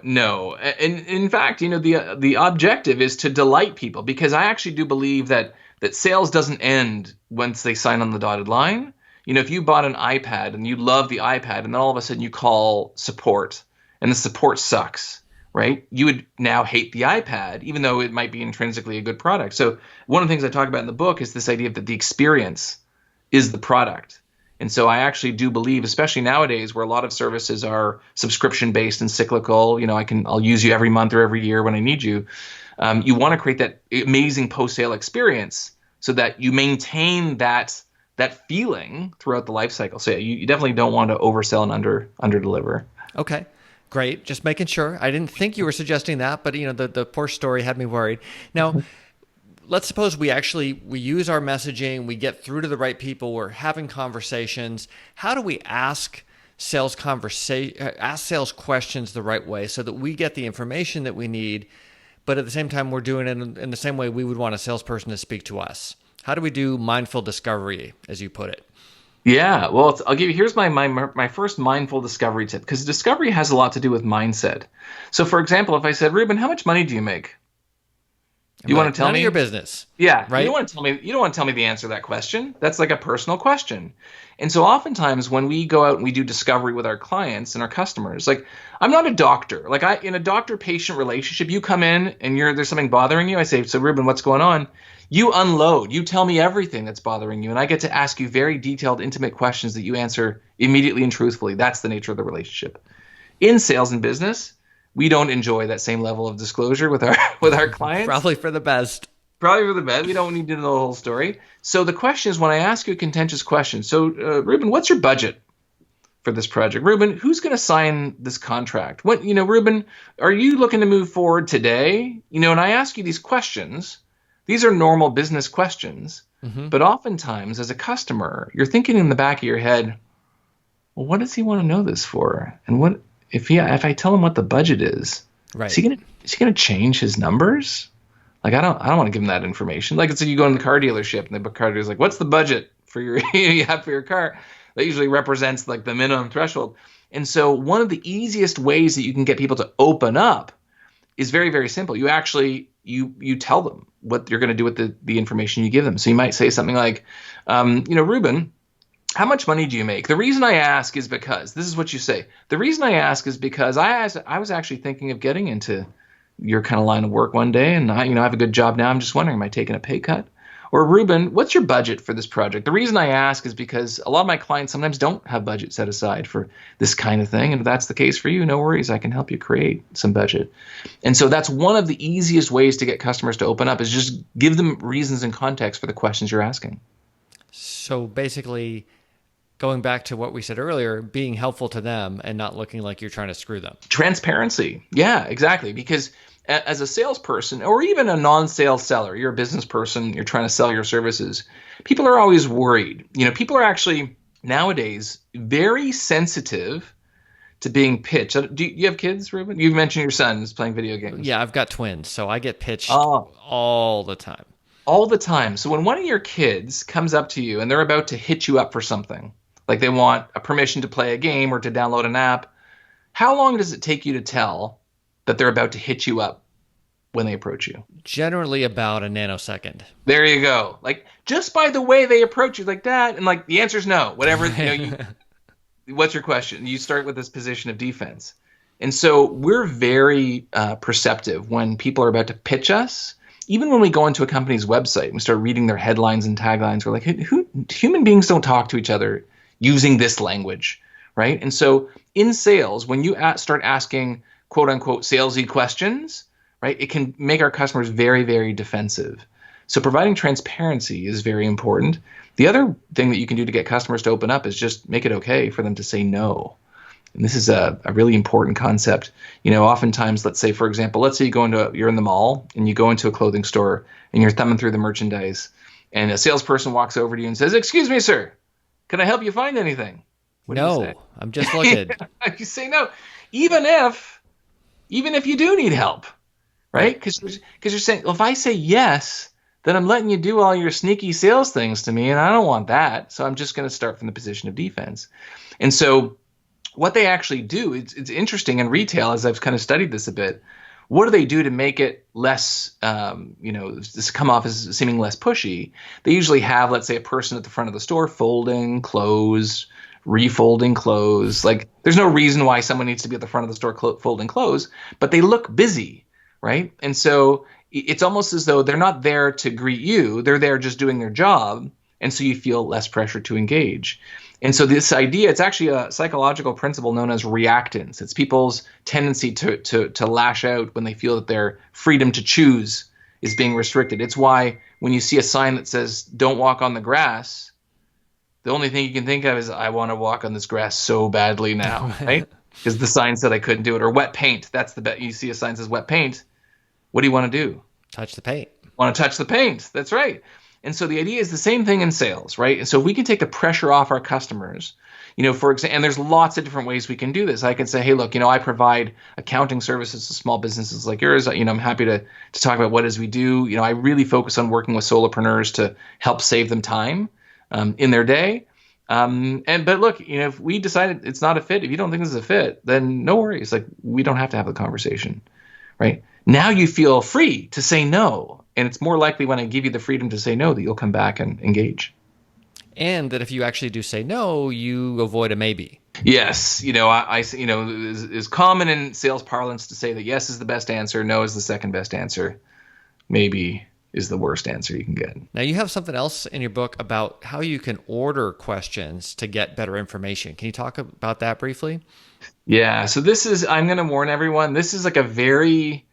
[SPEAKER 2] And in fact, the objective is to delight people, because I actually do believe that sales doesn't end once they sign on the dotted line. If you bought an iPad and you love the iPad, and then all of a sudden you call support and the support sucks, right? You would now hate the iPad, even though it might be intrinsically a good product. So one of the things I talk about in the book is this idea that the experience is the product. And so I actually do believe, especially nowadays where a lot of services are subscription based and cyclical, I'll use you every month or every year when I need you. You want to create that amazing post-sale experience so that you maintain that that feeling throughout the life cycle. So yeah, you definitely don't want to oversell and under deliver.
[SPEAKER 1] Okay. Great. Just making sure. I didn't think you were suggesting that, but the Porsche story had me worried. Now, let's suppose we use our messaging, we get through to the right people, we're having conversations. How do we ask sales questions the right way so that we get the information that we need, but at the same time we're doing it in the same way we would want a salesperson to speak to us? How do we do mindful discovery, as you put it?
[SPEAKER 2] Yeah, well, I'll give you, here's my first mindful discovery tip, because discovery has a lot to do with mindset. So for example, if I said, Ruben, how much money do you make? You want to tell me?
[SPEAKER 1] None of your business.
[SPEAKER 2] Yeah,
[SPEAKER 1] right?
[SPEAKER 2] You don't want to tell me the answer to that question. That's like a personal question. And so oftentimes when we go out and we do discovery with our clients and our customers, like I'm not a doctor. Like in a doctor-patient relationship, you come in and there's something bothering you. I say, so Ruben, what's going on? You unload. You tell me everything that's bothering you, and I get to ask you very detailed, intimate questions that you answer immediately and truthfully. That's the nature of the relationship. In sales and business, we don't enjoy that same level of disclosure with our clients.
[SPEAKER 1] Probably for the best.
[SPEAKER 2] Probably for the best. We don't need to know the whole story. So the question is, when I ask you a contentious question, so Ruben, what's your budget for this project? Ruben, who's going to sign this contract? Ruben, are you looking to move forward today? And I ask you these questions. These are normal business questions. Mm-hmm. But oftentimes, as a customer, you're thinking in the back of your head, well, what does he want to know this for? And what if I tell him what the budget is?
[SPEAKER 1] Right.
[SPEAKER 2] Is he gonna change his numbers? Like I don't want to give him that information. Like it's like you go in the car dealership and the car dealer's like, what's the budget for you have for your car? That usually represents like the minimum threshold. And so one of the easiest ways that you can get people to open up is very, very simple. You actually you tell them what you're going to do with the information you give them. So you might say something like, Ruben, how much money do you make? The reason I ask is because, this is what you say. The reason I ask is because I was actually thinking of getting into your kind of line of work one day, and I have a good job now. I'm just wondering, am I taking a pay cut? Or Ruben, what's your budget for this project? The reason I ask is because a lot of my clients sometimes don't have budget set aside for this kind of thing. And if that's the case for you, no worries. I can help you create some budget. And so that's one of the easiest ways to get customers to open up, is just give them reasons and context for the questions you're asking.
[SPEAKER 1] So basically, going back to what we said earlier, being helpful to them and not looking like you're trying to screw them.
[SPEAKER 2] Transparency. Yeah, exactly. Because as a salesperson, or even a non-sales seller, you're a business person, you're trying to sell your services, people are always worried. People are actually nowadays very sensitive to being pitched. Do you have kids, Ruben? You've mentioned your son is playing video games.
[SPEAKER 1] Yeah, I've got twins, so I get pitched all the time.
[SPEAKER 2] All the time. So when one of your kids comes up to you and they're about to hit you up for something, like they want a permission to play a game or to download an app, how long does it take you to tell that they're about to hit you up when they approach you?
[SPEAKER 1] Generally about a nanosecond.
[SPEAKER 2] There you go. Like just by the way they approach you, like that, and like the answer is no. Whatever. What's your question? You start with this position of defense, and so we're very perceptive when people are about to pitch us. Even when we go into a company's website and we start reading their headlines and taglines, we're like, human beings don't talk to each other using this language, right? And so in sales, when you start asking quote unquote salesy questions, right, it can make our customers very, very defensive. So providing transparency is very important. The other thing that you can do to get customers to open up is just make it okay for them to say no. And this is a really important concept. Oftentimes, let's say, for example, you're in the mall and you go into a clothing store and you're thumbing through the merchandise and a salesperson walks over to you and says, "Excuse me, sir, can I help you find anything?"
[SPEAKER 1] No, I'm just looking.
[SPEAKER 2] You say no, even if you do need help, right? Because you're saying, well, if I say yes, then I'm letting you do all your sneaky sales things to me, and I don't want that. So I'm just going to start from the position of defense. And so what they actually do, it's interesting in retail, as I've kind of studied this a bit. What do they do to make it less, this come off as seeming less pushy? They usually have, let's say, a person at the front of the store folding clothes, refolding clothes. Like there's no reason why someone needs to be at the front of the store folding clothes, but they look busy, right? And so it's almost as though they're not there to greet you. They're there just doing their job. And so you feel less pressure to engage. And so this idea, it's actually a psychological principle known as reactance. It's people's tendency to lash out when they feel that their freedom to choose is being restricted. It's why when you see a sign that says, "Don't walk on the grass," the only thing you can think of is I want to walk on this grass so badly now, right? Because the sign said I couldn't do it. Or wet paint. That's the bet. You see a sign that says wet paint. What do you want to do?
[SPEAKER 1] Touch the paint.
[SPEAKER 2] Want to touch the paint. That's right. And so the idea is the same thing in sales, right? And so if we can take the pressure off our customers, for example, and there's lots of different ways we can do this. I can say, hey, look, I provide accounting services to small businesses like yours. I'm happy to talk about what it is we do. I really focus on working with solopreneurs to help save them time in their day. But look, if we decided it's not a fit, if you don't think this is a fit, then no worries. Like, we don't have to have the conversation, right? Now you feel free to say no. And it's more likely when I give you the freedom to say no that you'll come back and engage.
[SPEAKER 1] And that if you actually do say no, you avoid a maybe.
[SPEAKER 2] Yes. Is common in sales parlance to say that yes is the best answer, no is the second best answer, maybe is the worst answer you can get.
[SPEAKER 1] Now, you have something else in your book about how you can order questions to get better information. Can you talk about that briefly?
[SPEAKER 2] Yeah. So I'm going to warn everyone, this is like a very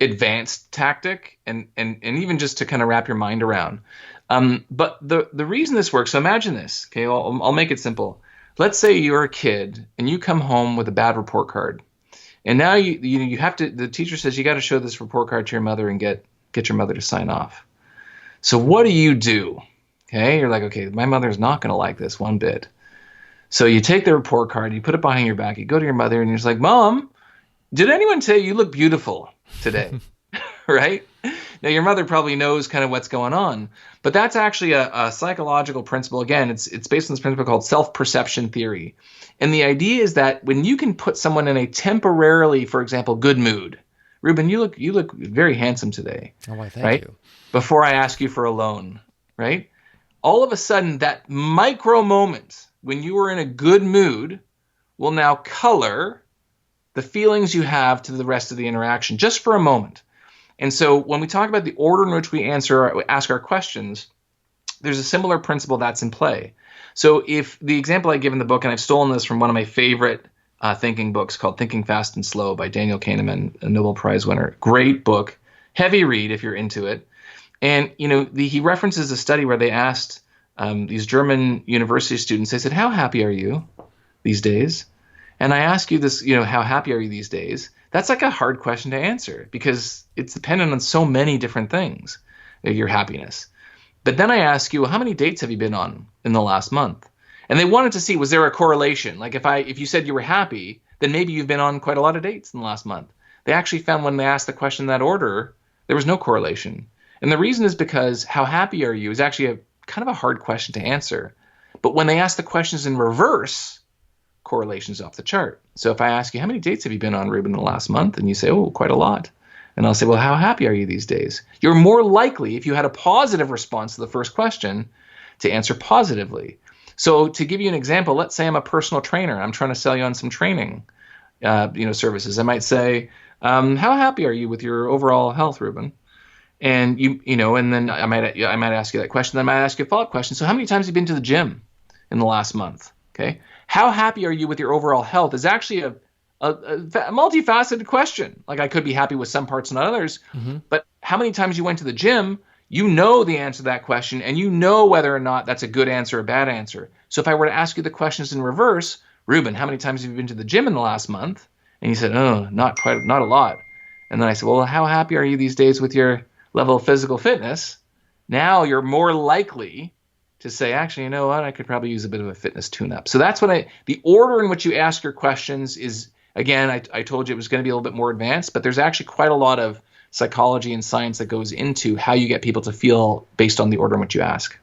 [SPEAKER 2] advanced tactic and even just to kind of wrap your mind around. But the reason this works, so imagine this, okay, I'll make it simple. Let's say you're a kid and you come home with a bad report card. And now you have to, the teacher says you got to show this report card to your mother and get your mother to sign off. So what do you do? Okay, you're like, okay, my mother's not going to like this one bit. So you take the report card, you put it behind your back, you go to your mother and you're just like, Mom, did anyone tell you look beautiful today? Right? Now, your mother probably knows kind of what's going on, but that's actually a psychological principle. Again, it's based on this principle called self-perception theory. And the idea is that when you can put someone in a temporarily, for example, good mood, Ruben, you look very handsome today.
[SPEAKER 1] Oh, why, thank
[SPEAKER 2] right?
[SPEAKER 1] you.
[SPEAKER 2] Before I ask you for a loan, right? All of a sudden, that micro moment when you were in a good mood will now color the feelings you have to the rest of the interaction, just for a moment. And so when we talk about the order in which we ask our questions, there's a similar principle that's in play. So if the example I give in the book, and I've stolen this from one of my favorite thinking books called Thinking Fast and Slow by Daniel Kahneman, a Nobel Prize winner. Great book, heavy read if you're into it. And, he references a study where they asked these German university students, they said, how happy are you these days? And I ask you this, how happy are you these days? That's like a hard question to answer because it's dependent on so many different things, your happiness. But then I ask you, well, how many dates have you been on in the last month? And they wanted to see, was there a correlation? Like if you said you were happy, then maybe you've been on quite a lot of dates in the last month. They actually found when they asked the question in that order, there was no correlation. And the reason is because how happy are you is actually a kind of a hard question to answer. But when they ask the questions in reverse, correlation's off the chart. So if I ask you, how many dates have you been on, Ruben, in the last month? And you say, oh, quite a lot. And I'll say, well, how happy are you these days? You're more likely, if you had a positive response to the first question, to answer positively. So to give you an example, let's say I'm a personal trainer. I'm trying to sell you on some training services. I might say, how happy are you with your overall health, Ruben? And and then I might ask you that question. Then I might ask you a follow-up question. So how many times have you been to the gym in the last month? Okay. How happy are you with your overall health is actually a multifaceted question. Like I could be happy with some parts and not others, but how many times you went to the gym, you know the answer to that question, and you know whether or not that's a good answer or a bad answer. So if I were to ask you the questions in reverse, Ruben, how many times have you been to the gym in the last month? And you said, oh, not a lot. And then I said, well, how happy are you these days with your level of physical fitness? Now you're more likely to say, actually, you know what, I could probably use a bit of a fitness tune-up. So that's the order in which you ask your questions is, again, I told you it was going to be a little bit more advanced, but there's actually quite a lot of psychology and science that goes into how you get people to feel based on the order in which you ask.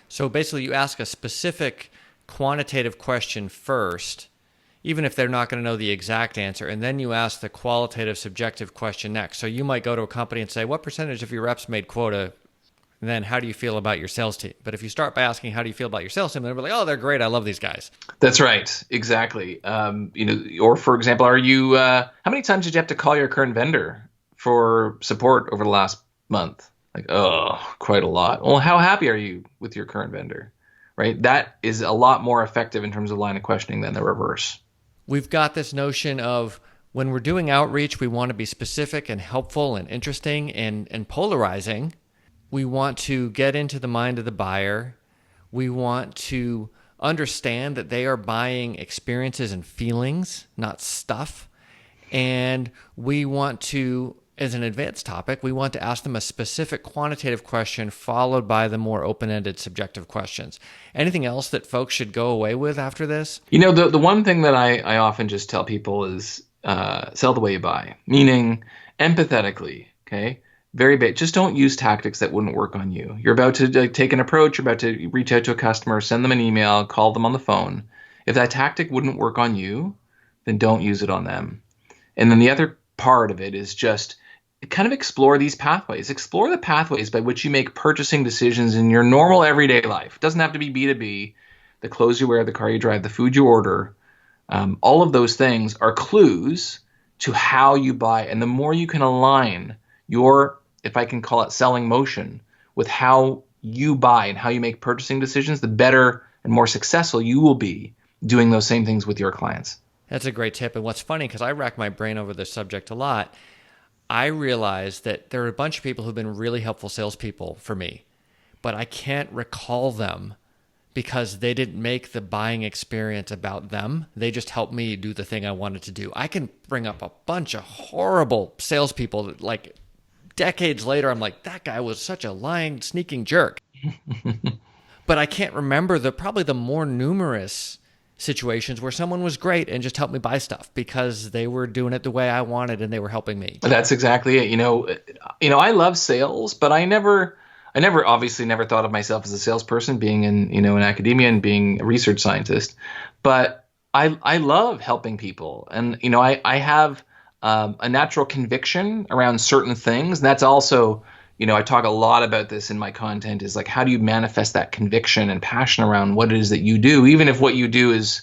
[SPEAKER 1] So basically you ask a specific quantitative question first, even if they're not going to know the exact answer, and then you ask the qualitative subjective question next. So you might go to a company and say, what percentage of your reps made quota? And then how do you feel about your sales team? But if you start by asking, how do you feel about your sales team? They'll be like, oh, they're great. I love these guys.
[SPEAKER 2] That's right. Exactly. Or for example, how many times did you have to call your current vendor for support over the last month? Like, oh, quite a lot. Well, how happy are you with your current vendor? Right? That is a lot more effective in terms of line of questioning than the reverse.
[SPEAKER 1] We've got this notion of when we're doing outreach, we want to be specific and helpful and interesting and polarizing. We want to get into the mind of the buyer. We want to understand that they are buying experiences and feelings, not stuff. And we want to, as an advanced topic, we want to ask them a specific quantitative question followed by the more open-ended subjective questions. Anything else that folks should go away with after this?
[SPEAKER 2] The one thing that I often just tell people is sell the way you buy, meaning empathetically, okay? Very big. Just don't use tactics that wouldn't work on you. You're about to take an approach, you're about to reach out to a customer, send them an email, call them on the phone. If that tactic wouldn't work on you, then don't use it on them. And then the other part of it is just kind of explore these pathways. Explore the pathways by which you make purchasing decisions in your normal everyday life. It doesn't have to be B2B. The clothes you wear, the car you drive, the food you order, all of those things are clues to how you buy. And the more you can align your, if I can call it selling motion, with how you buy and how you make purchasing decisions, the better and more successful you will be doing those same things with your clients.
[SPEAKER 1] That's a great tip. And what's funny, because I rack my brain over this subject a lot, I realized that there are a bunch of people who've been really helpful salespeople for me, but I can't recall them because they didn't make the buying experience about them. They just helped me do the thing I wanted to do. I can bring up a bunch of horrible salespeople that, like, decades later, I'm like, that guy was such a lying, sneaking jerk. But I can't remember probably the more numerous situations where someone was great and just helped me buy stuff because they were doing it the way I wanted and they were helping me.
[SPEAKER 2] That's exactly it. I love sales, but I never obviously never thought of myself as a salesperson, being in academia and being a research scientist. But I love helping people, and I have a natural conviction around certain things. And that's also, I talk a lot about this in my content, is like, how do you manifest that conviction and passion around what it is that you do, even if what you do is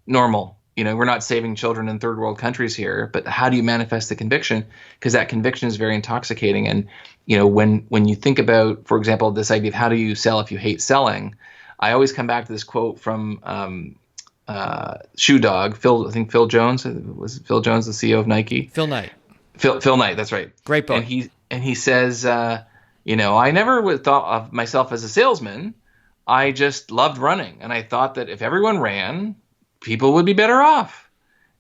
[SPEAKER 2] normal. We're not saving children in third world countries here, but how do you manifest the conviction? Because that conviction is very intoxicating. And, when you think about, for example, this idea of how do you sell if you hate selling, I always come back to this quote from Shoe Dog, Phil Jones. Was Phil Jones the CEO of Nike?
[SPEAKER 1] Phil Knight.
[SPEAKER 2] Phil Knight, that's right.
[SPEAKER 1] Great book.
[SPEAKER 2] And he says, I never thought of myself as a salesman. I just loved running. And I thought that if everyone ran, people would be better off.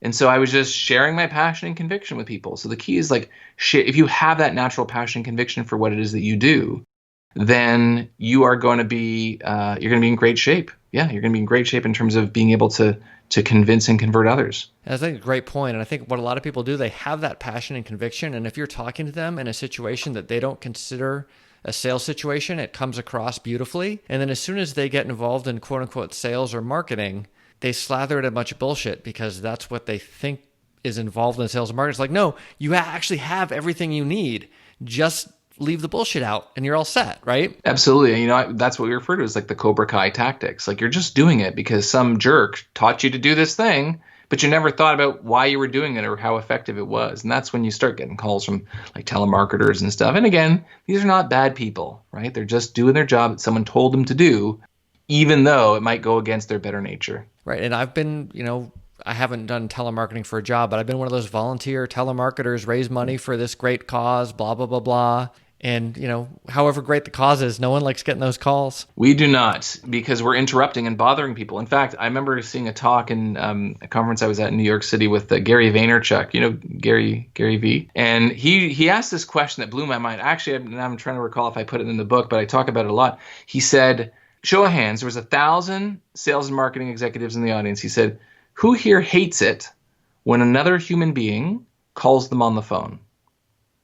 [SPEAKER 2] And so I was just sharing my passion and conviction with people. So the key is, like, if you have that natural passion and conviction for what it is that you do, then you are going to be, you're going to be in great shape. Yeah, you're going to be in great shape in terms of being able to convince and convert others.
[SPEAKER 1] I think a great point. And I think what a lot of people do, they have that passion and conviction. And if you're talking to them in a situation that they don't consider a sales situation, it comes across beautifully. And then as soon as they get involved in quote unquote sales or marketing, they slather it a bunch of bullshit because that's what they think is involved in sales and marketing. It's like, no, you actually have everything you need. Just leave the bullshit out and you're all set, right?
[SPEAKER 2] Absolutely. That's what we refer to as like the Cobra Kai tactics. Like, you're just doing it because some jerk taught you to do this thing, but you never thought about why you were doing it or how effective it was. And that's when you start getting calls from like telemarketers and stuff. And again, these are not bad people, right? They're just doing their job that someone told them to do, even though it might go against their better nature.
[SPEAKER 1] Right. And I've been, I haven't done telemarketing for a job, but I've been one of those volunteer telemarketers, raise money for this great cause, blah, blah, blah, blah. And, however great the cause is, no one likes getting those calls.
[SPEAKER 2] We do not, because we're interrupting and bothering people. In fact, I remember seeing a talk in a conference I was at in New York City with Gary Vaynerchuk, Gary V. And he asked this question that blew my mind. Actually, I'm trying to recall if I put it in the book, but I talk about it a lot. He said, show of hands, there was 1,000 sales and marketing executives in the audience. He said, who here hates it when another human being calls them on the phone?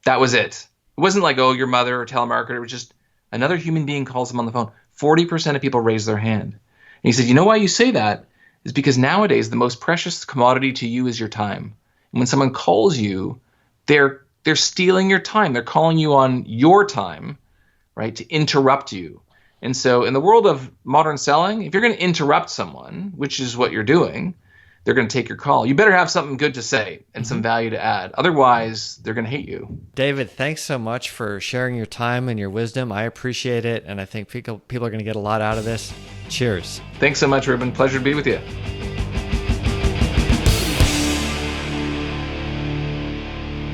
[SPEAKER 2] That was it. It wasn't like, oh, your mother or telemarketer. It was just another human being calls them on the phone. 40% of people raise their hand. And he said, you know why you say that? Is because nowadays the most precious commodity to you is your time. And when someone calls you, they're stealing your time. They're calling you on your time, right, to interrupt you. And so in the world of modern selling, if you're going to interrupt someone, which is what you're doing, they're going to take your call. You better have something good to say and some value to add. Otherwise, they're going to hate you.
[SPEAKER 1] David, thanks so much for sharing your time and your wisdom. I appreciate it. And I think people are going to get a lot out of this. Cheers.
[SPEAKER 2] Thanks so much, Ruben. Pleasure to be with you.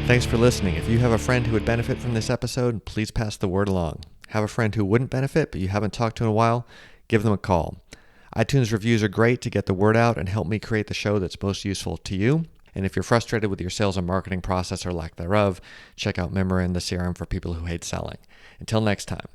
[SPEAKER 1] Thanks for listening. If you have a friend who would benefit from this episode, please pass the word along. Have a friend who wouldn't benefit, but you haven't talked to in a while, give them a call. iTunes reviews are great to get the word out and help me create the show that's most useful to you. And if you're frustrated with your sales and marketing process or lack thereof, check out Memorand, the CRM for people who hate selling. Until next time.